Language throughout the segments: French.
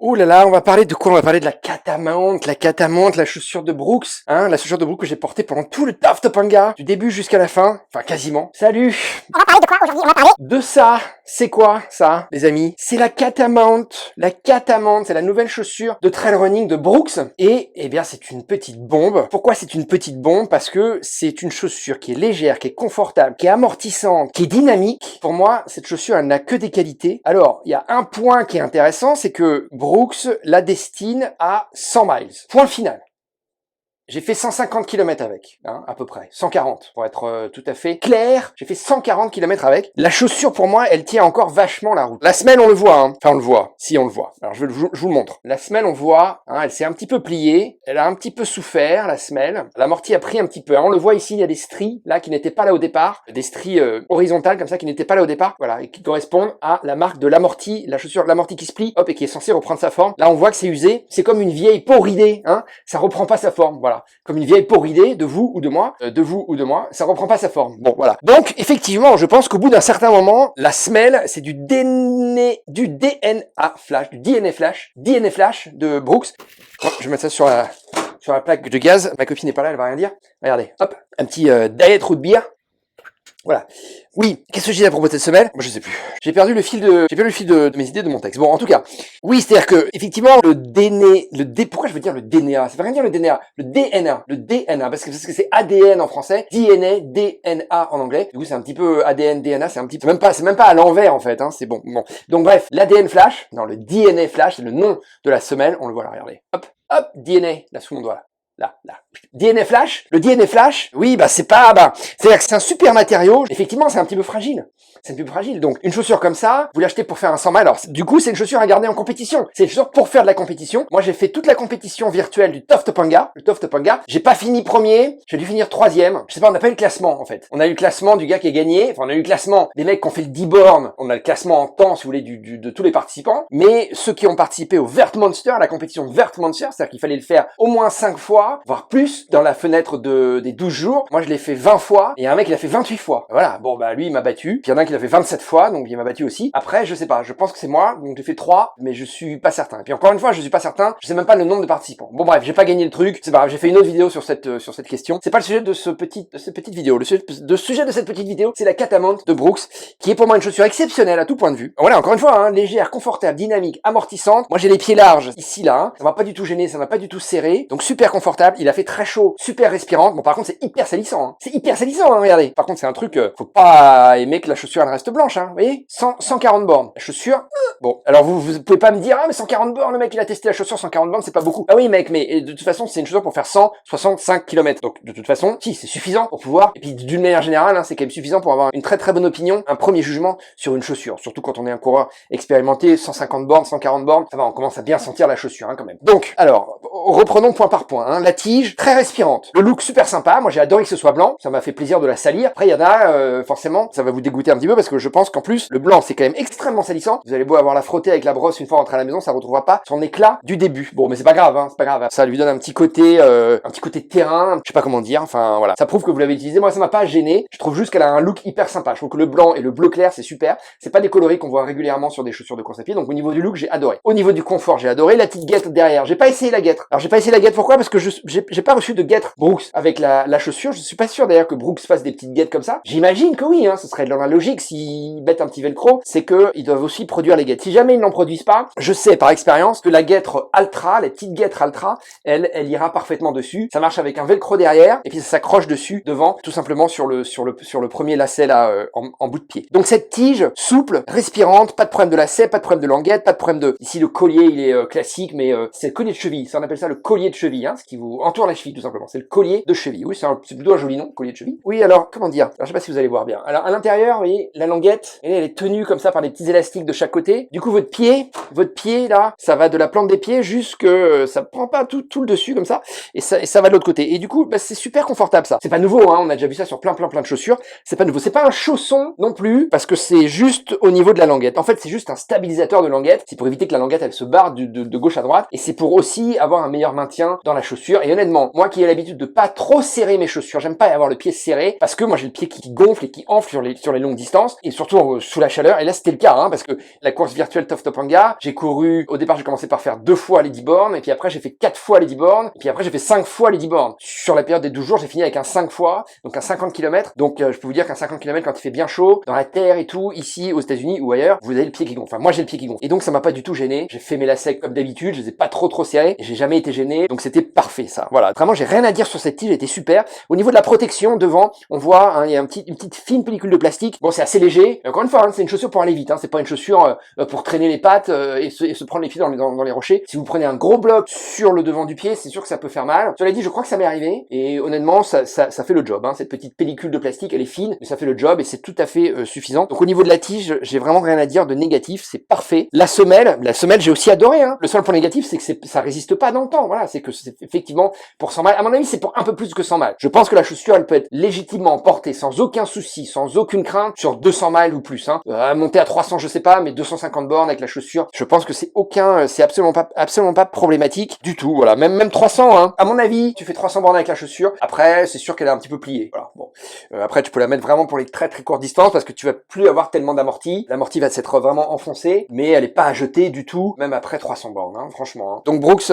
Ouh là là, on va parler de quoi? On va parler de la Catamount, la chaussure de Brooks, hein, la chaussure de Brooks que j'ai portée pendant tout le Tough Topanga, du début jusqu'à la fin, enfin quasiment. Salut! On va parler de quoi aujourd'hui? On va parler De ça. C'est quoi ça, les amis? C'est la Catamount. La Catamount, c'est la nouvelle chaussure de trail running de Brooks. Et, eh bien, c'est une petite bombe. Pourquoi c'est une petite bombe? Parce que c'est une chaussure qui est légère, qui est confortable, qui est amortissante, qui est dynamique. Pour moi, cette chaussure, elle n'a que des qualités. Alors, il y a un point qui est intéressant, c'est que Brooks la destine à 100 miles. Point final. J'ai fait 150 km avec, hein, à peu près. 140, pour être tout à fait clair. J'ai fait 140 km avec. La chaussure, pour moi, elle tient encore vachement la route. La semelle, on le voit, hein. Enfin, on le voit. Si, on le voit. Alors, je vous le montre. La semelle, on voit, hein, elle s'est un petit peu pliée. Elle a un petit peu souffert, la semelle. L'amorti a pris un petit peu. Hein. On le voit ici, il y a des stries, là, qui n'étaient pas là au départ. Des stries horizontales, comme ça, qui n'étaient pas là au départ. Voilà, et qui correspondent à la marque de l'amorti. La chaussure, l'amorti qui se plie, hop, et qui est censée reprendre sa forme. Là, on voit que c'est usé. C'est comme une vieille peau ridée, hein. Ça reprend pas sa forme, voilà. Comme une vieille peau ridée de vous ou de moi, ça reprend pas sa forme. Bon, voilà. Donc, effectivement, je pense qu'au bout d'un certain moment, la semelle, c'est du DNA flash de Brooks. Bon, je vais mettre ça sur la plaque de gaz. Ma copine n'est pas là, elle va rien dire. Regardez, hop, un petit diet root beer. Voilà. Oui, qu'est-ce que je dis à propos de cette semelle? Moi, je sais plus. J'ai perdu le fil de mes idées de mon texte. Bon, en tout cas, oui, c'est-à-dire que effectivement pourquoi je veux dire le DNA? Ça veut rien dire le DNA, le DNA, parce que c'est ADN en français, DNA, DNA en anglais. Du coup, c'est un petit peu ADN, DNA, c'est même pas à l'envers en fait. Hein, c'est bon. Donc bref, l'ADN flash, non, le DNA flash, c'est le nom de la semelle. On le voit là, regardez. Hop, DNA, là sous mon doigt là. Là. DNA flash, le DNA flash, oui, c'est-à-dire que c'est un super matériau. Effectivement, c'est un petit peu fragile. Donc, une chaussure comme ça, vous l'achetez pour faire un 100 miles. Alors, du coup, c'est une chaussure à garder en compétition. C'est une chaussure pour faire de la compétition. Moi, j'ai fait toute la compétition virtuelle du Tough Topanga. Le Tough Topanga. J'ai pas fini premier. J'ai dû finir troisième. Je sais pas, on n'a pas eu le classement, en fait. On a eu le classement du gars qui a gagné. Enfin, on a eu le classement des mecs qui ont fait le 10 bornes. On a le classement en temps, si vous voulez, de tous les participants. Mais ceux qui ont participé au Vert Monster, la compétition Vert Monster, c'est-à-dire qu'il fallait le faire au moins 5 fois, voire plus, dans la fenêtre des 12 jours. Moi, je l'ai fait 20 fois. Et il y a un mec, il a fait 28 fois. Voilà. Bon, lui, il m'a battu. Puis il y en a un qui l'a fait 27 fois. Donc il m'a battu aussi. Après, je sais pas, je pense que c'est moi, donc j'ai fait 3, mais je suis pas certain. Et puis encore une fois, je suis pas certain, je sais même pas le nombre de participants. Bon bref, j'ai pas gagné le truc, c'est pas grave, j'ai fait une autre vidéo sur cette question. C'est pas le sujet de cette petite vidéo. Le sujet de cette petite vidéo, c'est la Catamount de Brooks, qui est pour moi une chaussure exceptionnelle à tout point de vue. Voilà, encore une fois, hein, légère, confortable, dynamique, amortissante. Moi j'ai les pieds larges, ici là, hein. Ça m'a pas du tout gêné, ça m'a pas du tout serré, donc super confortable. Il a fait très chaud, super respirante. Bon par contre c'est hyper salissant, hein. C'est hyper salissant, hein, regardez. Par contre c'est un truc, faut pas aimer que la chaussure elle reste blanche, hein. Vous voyez, 140 bornes. La chaussure, bon. Alors vous pouvez pas me dire, ah mais 140 bornes, le mec il a testé la chaussure, 140 bornes c'est pas beaucoup. Ah oui mec, mais de toute façon c'est une chaussure pour faire 165 km. Donc de toute façon, si c'est suffisant pour pouvoir, et puis d'une manière générale, hein, c'est quand même suffisant pour avoir une très très bonne opinion, un premier jugement sur une chaussure. Surtout quand on est un coureur expérimenté, 150 bornes, 140 bornes, ça va, on commence à bien sentir la chaussure hein, quand même. Donc, alors, reprenons point par point. Hein. La tige, très respirante. Le look super sympa, moi j'ai adoré que ce soit blanc, ça m'a fait plaisir de la salir. Après il y en a, forcément, ça va vous dégoûter un petit peu parce que je pense qu'en plus, le blanc c'est quand même extrêmement salissant. Vous allez beau avoir la frotter avec la brosse une fois rentré à la maison, ça retrouvera pas son éclat du début. Bon, mais c'est pas grave, hein, c'est pas grave. Ça lui donne un petit côté terrain, je sais pas comment dire. Enfin voilà, ça prouve que vous l'avez utilisé. Moi, ça m'a pas gêné. Je trouve juste qu'elle a un look hyper sympa. Je trouve que le blanc et le bleu clair, c'est super. C'est pas des coloris qu'on voit régulièrement sur des chaussures de course à pied. Donc au niveau du look, j'ai adoré. Au niveau du confort, j'ai adoré. La petite guêtre derrière, j'ai pas essayé la guêtre. Alors j'ai pas essayé la guêtre. Pourquoi? Parce que j'ai pas reçu de guêtre Brooks avec la chaussure. Je suis pas sûr d'ailleurs que Brooks fasse des petites guêtres comme ça. J'imagine que oui, hein. Ce serait de la logique s'ils mettent un petit velcro, c'est que ils doivent aussi produire les guêtres. Si jamais ils n'en produisent pas, je sais par expérience que la guêtre Altra, les petites guêtres Altra, elle ira parfaitement dessus. Ça marche avec un velcro derrière et puis ça s'accroche dessus devant, tout simplement sur le premier lacet là en bout de pied. Donc cette tige souple, respirante, pas de problème de lacet, pas de problème de languette, pas de problème de. Ici le collier il est classique, mais c'est le collier de cheville. Ça on appelle ça le collier de cheville, hein, ce qui vous entoure la cheville tout simplement. C'est le collier de cheville. Oui, c'est plutôt un joli nom, collier de cheville. Oui, alors comment dire? Alors, je sais pas si vous allez voir bien. Alors à l'intérieur, vous voyez, la languette, elle est tenue comme ça par des petits élastiques de chaque côté. Du coup, votre pied là, ça va de la plante des pieds jusque ça prend pas tout le dessus comme ça, et ça va de l'autre côté. Et du coup, c'est super confortable ça. C'est pas nouveau, hein. On a déjà vu ça sur plein de chaussures. C'est pas nouveau. C'est pas un chausson non plus, parce que c'est juste au niveau de la languette. En fait, c'est juste un stabilisateur de languette. C'est pour éviter que la languette elle se barre de gauche à droite, et c'est pour aussi avoir un meilleur maintien dans la chaussure. chaussures. Et honnêtement, moi qui ai l'habitude de pas trop serrer mes chaussures, j'aime pas avoir le pied serré parce que moi j'ai le pied qui gonfle et qui enfle sur les longues distances et surtout sous la chaleur. Et là c'était le cas, hein, parce que la course virtuelle Tough Topanga, j'ai couru, au départ j'ai commencé par faire 2 fois Lady Born et puis après j'ai fait 4 fois Lady Born et puis après j'ai fait 5 fois Lady Born. Sur la période des 12 jours, j'ai fini avec un 5 fois, donc un 50 km. Donc je peux vous dire qu'un 50 km quand il fait bien chaud, dans la terre et tout, ici aux États-Unis ou ailleurs, vous avez le pied qui gonfle. Enfin moi j'ai le pied qui gonfle. Et donc ça m'a pas du tout gêné. J'ai fait mes lacets comme d'habitude, je les ai pas trop serrés et j'ai jamais été gêné. Donc c'était parfait ça. Voilà, vraiment j'ai rien à dire sur cette tige, elle était super. Au niveau de la protection devant, on voit hein, il y a une petite fine pellicule de plastique. Bon, c'est assez léger. Et encore une fois, hein, c'est une chaussure pour aller vite, hein. C'est pas une chaussure pour traîner les pattes et se prendre les pieds dans les rochers. Si vous prenez un gros bloc sur le devant du pied, c'est sûr que ça peut faire mal. Cela dit, je crois que ça m'est arrivé et honnêtement, ça fait le job, hein. Cette petite pellicule de plastique, elle est fine, mais ça fait le job et c'est tout à fait suffisant. Donc au niveau de la tige, j'ai vraiment rien à dire de négatif, c'est parfait. La semelle, j'ai aussi adoré, hein. Le seul point négatif, c'est que ça résiste pas dans le temps. Voilà, c'est que c'est effectivement pour 100 balles. À mon avis, c'est pour un peu plus que 100 balles. Je pense que la chaussure, elle peut être légitimement portée sans aucun souci, sans aucune crainte sur 200 miles ou plus, hein. Monter à 300, je sais pas, mais 250 bornes avec la chaussure, je pense que c'est absolument pas problématique du tout. Voilà, même 300, hein. À mon avis, tu fais 300 bornes avec la chaussure. Après, c'est sûr qu'elle est un petit peu pliée. Voilà. Bon, après, tu peux la mettre vraiment pour les très courtes distances parce que tu vas plus avoir tellement d'amorti. L'amorti va s'être vraiment enfoncé, mais elle est pas à jeter du tout, même après 300 bornes, hein, franchement. Hein. Donc Brooks,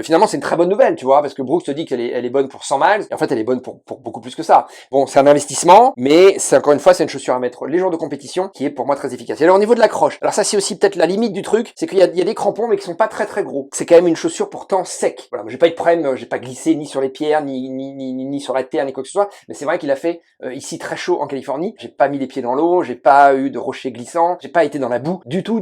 finalement, c'est une très bonne nouvelle, tu vois, parce que Brooks te dit qu'elle est bonne pour 100 miles, et en fait, elle est bonne pour beaucoup plus que ça. Bon, c'est un investissement, mais c'est encore une fois, c'est une chaussure à mettre les jours de compétition qui est pour moi très efficace. Et alors au niveau de la croche, alors ça c'est aussi peut-être la limite du truc, c'est qu'il y a des crampons mais qui sont pas très gros. C'est quand même une chaussure pour temps sec. Voilà, j'ai pas eu de problème, j'ai pas glissé ni sur les pierres, ni sur la terre, ni quoi que ce soit, mais c'est vrai qu'il a fait ici très chaud en Californie. J'ai pas mis les pieds dans l'eau, j'ai pas eu de rochers glissants, j'ai pas été dans la boue du tout.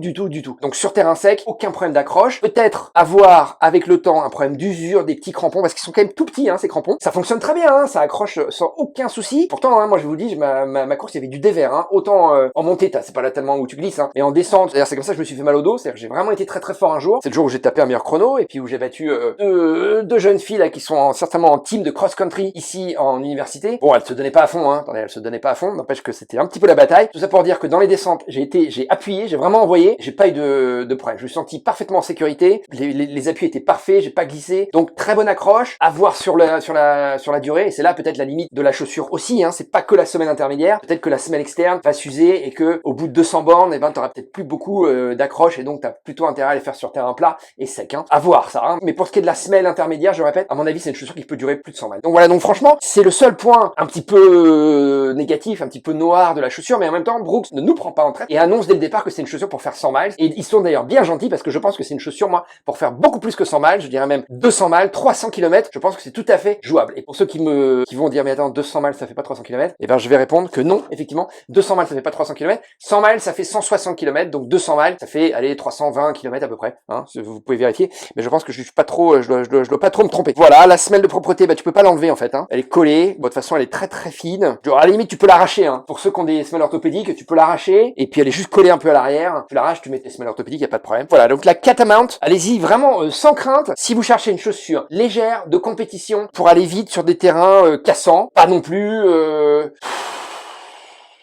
Donc sur terrain sec, aucun problème d'accroche. Peut-être avoir avec le temps un problème d'usure des petits crampons parce qu'ils sont quand même tout petits, hein, ces crampons. Ça fonctionne très bien, hein, ça accroche sans aucun souci. Pourtant, hein, moi je vous dis, ma course il y avait du dévers, hein. Autant en montée, c'est pas là tellement où tu glisses, hein, mais en descente, c'est comme ça que je me suis fait mal au dos. C'est-à-dire que j'ai vraiment été très fort un jour. C'est le jour où j'ai tapé un meilleur chrono et puis où j'ai battu deux jeunes filles là qui sont certainement en team de cross country ici en université. Bon, elles se donnaient pas à fond, hein. Attendez, elles se donnaient pas à fond. N'empêche que c'était un petit peu la bataille. Tout ça pour dire que dans les descentes, j'ai appuyé, j'ai vraiment envoyé, j'ai pas eu de problème. Je me suis senti parfaitement en sécurité. Les appuis étaient parfaits, j'ai pas glissé. Donc très bonne accroche. À voir sur la durée. Et c'est là peut-être la limite de la chaussure aussi, hein. C'est pas que la semelle intermédiaire. Peut-être que la semelle externe va s'user et que au bout de 200 bornes, eh ben t'auras peut-être plus beaucoup d'accroche et donc t'as plutôt intérêt à les faire sur terrain plat et sec, hein. À voir ça, hein. Mais pour ce qui est de la semelle intermédiaire, je répète, à mon avis, c'est une chaussure qui peut durer plus de 100 miles. Donc voilà, donc franchement, c'est le seul point un petit peu négatif, un petit peu noir de la chaussure, mais en même temps, Brooks ne nous prend pas en traite et annonce dès le départ que c'est une chaussure pour faire 100 miles. Et ils sont d'ailleurs bien gentils parce que je pense que c'est une chaussure, moi, pour faire beaucoup plus que 100 miles, je dirais même 200 miles, 300 km, je pense que c'est tout à fait jouable. Et pour ceux qui vont dire, mais attends, 200 miles, ça fait pas 300 km, eh ben, je vais répondre que non, effectivement, 200 miles, ça fait pas 300 km, 100 miles, ça fait 160 km, donc 200 miles, ça fait, allez, 320 km à peu près, hein, vous pouvez vérifier, mais je pense que je suis pas trop, je dois pas trop me tromper. Voilà, la semelle de propreté, bah, tu peux pas l'enlever, en fait, hein. Elle est collée, bon, de toute façon, elle est très fine. Genre, à la limite, tu peux l'arracher, hein. Pour ceux qui ont des semelles orthopédiques, tu peux l'arracher, et puis elle est juste collée un peu à l'arrière. Tu l'arraches, tu mets tes semelles orthopédiques, y a pas de problème. Voilà, donc la Catamount, allez-y, vraiment, sans crainte. Si vous cherchez une chaussure légère, de compétition, pour aller vite sur des terrains cassants, pas non plus,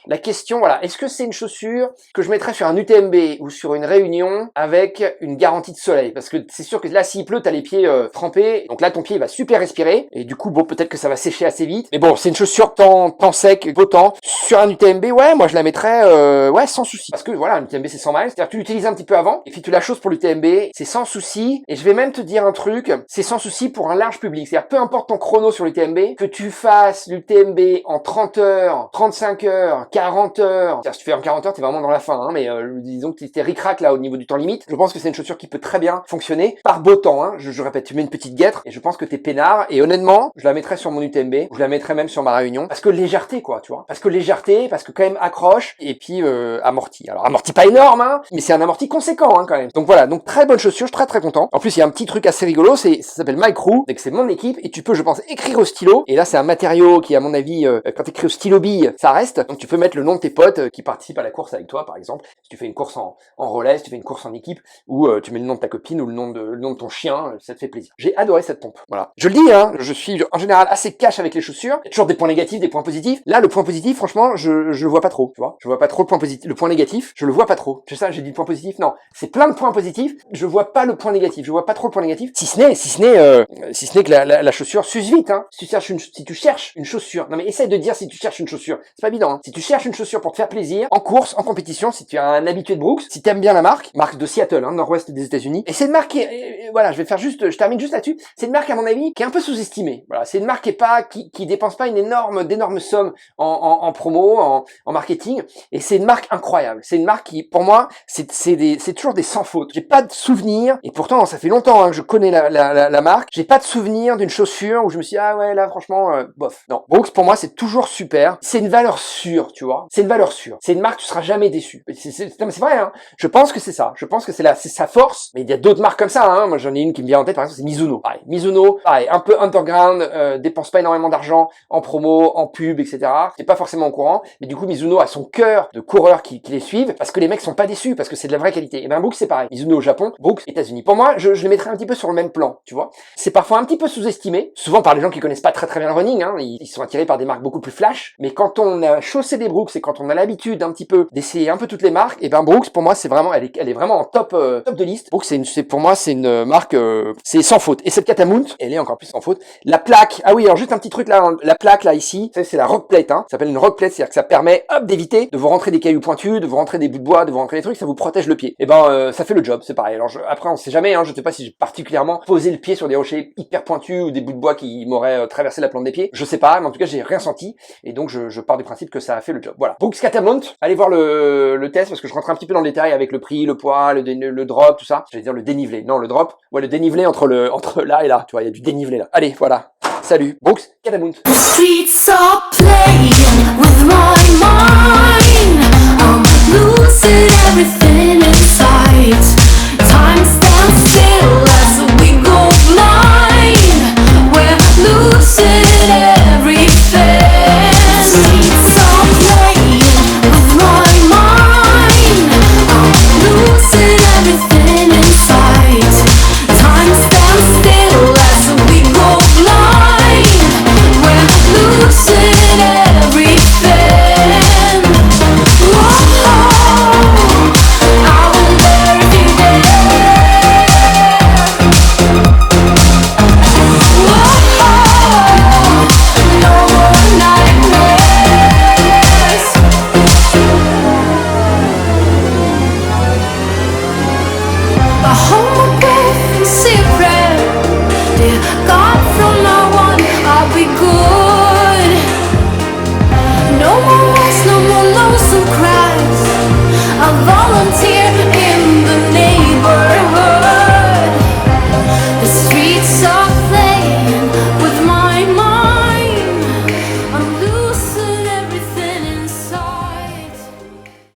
la question, voilà, est-ce que c'est une chaussure que je mettrais sur un UTMB ou sur une réunion avec une garantie de soleil? Parce que c'est sûr que là, s'il pleut, t'as les pieds trempés, donc là, ton pied va super respirer, et du coup, bon, peut-être que ça va sécher assez vite. Mais bon, c'est une chaussure temps sec, beau temps. Sur un UTMB, ouais, moi, je la mettrais, ouais, sans souci. Parce que voilà, un UTMB, c'est 100 miles, c'est-à-dire que tu l'utilises un petit peu avant, et puis tu la choses pour l'UTMB, c'est sans souci. Et je vais même te dire un truc, c'est sans souci pour un large public. C'est-à-dire, peu importe ton chrono sur l'UTMB, que tu fasses l'UTMB en 30 heures, 35 heures, 40 heures. Si tu fais en 40 heures, t'es vraiment dans la fin, hein, mais disons que t'es ric-rac là au niveau du temps limite. Je pense que c'est une chaussure qui peut très bien fonctionner par beau temps, hein. Je répète, tu mets une petite guêtre et je pense que t'es peinard. Et honnêtement, je la mettrais sur mon UTMB, je la mettrais même sur ma réunion. Parce que légèreté, quoi, tu vois. Parce que quand même accroche et puis amorti. Alors amorti pas énorme, hein, mais c'est un amorti conséquent, hein, quand même. Donc voilà, donc très bonne chaussure, je suis très content. En plus, il y a un petit truc assez rigolo, ça s'appelle My Crew, donc c'est mon équipe et tu peux, je pense, écrire au stylo. Et là, c'est un matériau qui, à mon avis, quand t'écris au stylo bille, ça reste. Donc tu peux mettre mettre le nom de tes potes qui participent à la course avec toi, par exemple. Si tu fais une course en relais, si tu fais une course en équipe, ou tu mets le nom de ta copine ou le nom de ton chien, ça te fait plaisir. J'ai adoré cette pompe. Voilà. Je le dis, hein, je suis en général assez cash avec les chaussures. Il y a toujours des points négatifs, des points positifs. Là, le point positif, franchement, je le vois pas trop, tu vois. Je vois pas trop le point positif, le point négatif, je le vois pas trop. C'est ça, j'ai dit le point positif. Non, c'est plein de points positifs. Je vois pas le point négatif. Je vois pas trop le point négatif. Si ce n'est que la chaussure s'use vite, hein. Si tu cherches une chaussure. Non mais essaye de dire si tu cherches une chaussure. C'est pas évident, hein. Si tu cherches une chaussure pour te faire plaisir, en course, en compétition, si tu es un habitué de Brooks, si t'aimes bien la marque de Seattle, hein, nord-ouest des États-Unis. Et c'est une marque voilà, je termine juste là-dessus. C'est une marque, à mon avis, qui est un peu sous-estimée. Voilà, c'est une marque qui dépense pas d'énormes sommes en promo, en marketing. Et c'est une marque incroyable. C'est une marque qui, pour moi, c'est toujours des sans faute. J'ai pas de souvenir, et pourtant, ça fait longtemps, hein, que je connais la marque. J'ai pas de souvenir d'une chaussure où je me suis dit, ah ouais, là, franchement, bof. Non. Brooks, pour moi, c'est toujours super. C'est une valeur sûre, tu vois. C'est une valeur sûre. C'est une marque, tu seras jamais déçu. Non, mais c'est vrai, hein. Je pense que c'est ça. Je pense que c'est sa force. Mais il y a d'autres marques comme ça, hein. Moi, j'en ai une qui me vient en tête, par exemple, c'est Mizuno. Pareil. Mizuno, pareil, un peu underground, dépense pas énormément d'argent en promo, en pub, etc. C'est pas forcément au courant. Mais du coup, Mizuno a son cœur de coureurs qui les suivent parce que les mecs sont pas déçus, parce que c'est de la vraie qualité. Et ben, Brooks, c'est pareil. Mizuno au Japon, Brooks, États-Unis. Pour moi, je les mettrais un petit peu sur le même plan, tu vois. C'est parfois un petit peu sous-estimé, souvent par les gens qui connaissent pas très bien le running, hein. Ils sont attirés par des marques beaucoup plus flash. Mais quand on a chaussé des Brooks et quand on a l'habitude un petit peu d'essayer un peu toutes les marques, et ben Brooks, pour moi, c'est vraiment, elle est vraiment en top de liste. Brooks, pour moi, c'est une marque, c'est sans faute. Et cette Catamount, elle est encore plus sans faute. La plaque, ah oui, alors juste un petit truc là, hein. La plaque là ici, c'est la rock plate, hein. Ça s'appelle une rock plate, c'est-à-dire que ça permet, hop, d'éviter de vous rentrer des cailloux pointus, de vous rentrer des bouts de bois, de vous rentrer des trucs, ça vous protège le pied. Et ben, ça fait le job, c'est pareil. Alors après, on sait jamais, hein. Je sais pas si j'ai particulièrement posé le pied sur des rochers hyper pointus ou des bouts de bois qui m'auraient traversé la plante des pieds. Je sais pas, mais en tout cas, j'ai rien senti. Et donc, je pars du principe que ça a fait le job. Voilà. Brooks Catamount, allez voir le test parce que je rentre un petit peu dans le détail avec le prix, le poids, le drop, tout ça. J'allais dire le dénivelé. Non, le drop. Ouais, le dénivelé entre là et là. Tu vois, il y a du dénivelé là. Allez, voilà. Salut. Brooks Catamount. The streets are playing with my mind. I'm losing everything in sight. Time stands still.